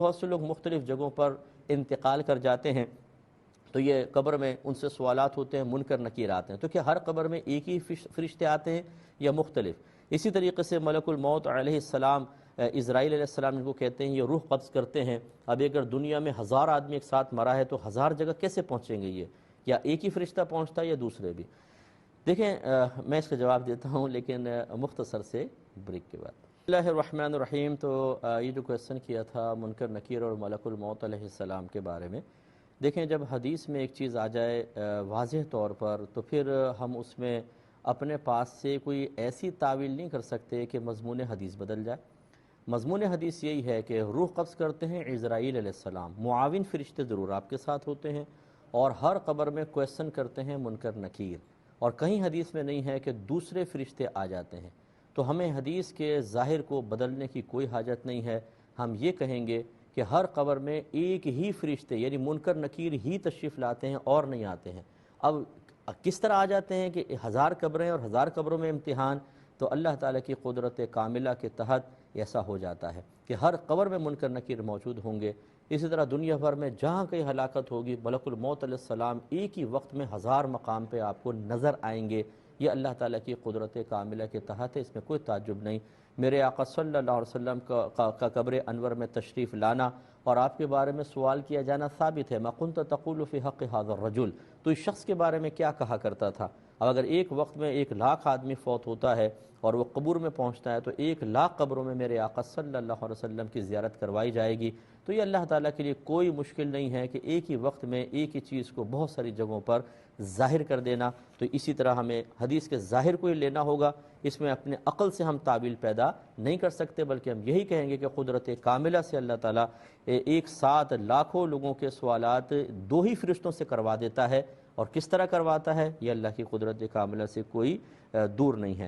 بہت سے لوگ مختلف جگہوں پر انتقال کر جاتے ہیں تو یہ قبر میں ان سے سوالات ہوتے ہیں، منکر نکیر آتے ہیں، تو کیا ہر قبر میں ایک ہی فرشتے آتے ہیں یا مختلف؟ اسی طریقے سے ملک الموت علیہ السلام، اسرائیل علیہ السلام جن کو کہتے ہیں، یہ روح قبض کرتے ہیں۔ اب اگر دنیا میں 1000 آدمی ایک ساتھ مرا ہے تو 1000 جگہ کیسے پہنچیں گے؟ یہ یا ایک ہی فرشتہ پہنچتا ہے یا دوسرے بھی؟ دیکھیں، میں اس کا جواب دیتا ہوں لیکن مختصر سے بریک کے بعد۔ بسم اللہ الرحمن الرحیم۔ تو یہ جو کویسچن کیا تھا منکر نکیر اور ملک الموت علیہ السلام کے بارے میں، دیکھیں جب حدیث میں ایک چیز آ جائے واضح طور پر تو پھر ہم اس میں اپنے پاس سے کوئی ایسی تعویل نہیں کر سکتے کہ مضمون حدیث بدل جائے۔ مضمون حدیث یہی ہے کہ روح قبض کرتے ہیں اسرائیل علیہ السلام، معاون فرشتے ضرور آپ کے ساتھ ہوتے ہیں، اور ہر قبر میں کویسچن کرتے ہیں منکر نکیر، اور کہیں حدیث میں نہیں ہے کہ دوسرے فرشتے آ جاتے ہیں۔ تو ہمیں حدیث کے ظاہر کو بدلنے کی کوئی حاجت نہیں ہے۔ ہم یہ کہیں گے کہ ہر قبر میں ایک ہی فرشتے یعنی منکر نکیر ہی تشریف لاتے ہیں اور نہیں آتے ہیں۔ اب کس طرح آ جاتے ہیں کہ 1000 قبریں اور 1000 قبروں میں امتحان؟ تو اللہ تعالیٰ کی قدرت کاملہ کے تحت ایسا ہو جاتا ہے کہ ہر قبر میں منکر نکیر موجود ہوں گے۔ اسی طرح دنیا بھر میں جہاں کہیں ہلاکت ہوگی، ملک الموت علیہ السلام ایک ہی وقت میں 1000 مقام پہ آپ کو نظر آئیں گے۔ یہ اللہ تعالیٰ کی قدرت کاملہ کے تحت ہے، اس میں کوئی تعجب نہیں۔ میرے آقا صلی اللہ علیہ وسلم کا قبر انور میں تشریف لانا اور آپ کے بارے میں سوال کیا جانا ثابت ہے۔ ما كنت تقول في حق هذا الرجل، تو اس شخص کے بارے میں کیا کہا کرتا تھا؟ اب اگر ایک وقت میں 1,00,000 آدمی فوت ہوتا ہے اور وہ قبور میں پہنچتا ہے تو 1,00,000 قبروں میں میرے آقا صلی اللہ علیہ وسلم کی زیارت کروائی جائے گی۔ تو یہ اللہ تعالیٰ کے لیے کوئی مشکل نہیں ہے کہ ایک ہی وقت میں ایک ہی چیز کو بہت ساری جگہوں پر ظاہر کر دینا۔ تو اسی طرح ہمیں حدیث کے ظاہر کو ہی لینا ہوگا، اس میں اپنے عقل سے ہم تعویل پیدا نہیں کر سکتے، بلکہ ہم یہی کہیں گے کہ قدرت کاملہ سے اللہ تعالیٰ ایک ساتھ لاکھوں لوگوں کے سوالات 2 ہی فرشتوں سے کروا دیتا ہے، اور کس طرح کرواتا ہے یہ اللہ کی قدرت کاملہ سے کوئی دور نہیں ہے۔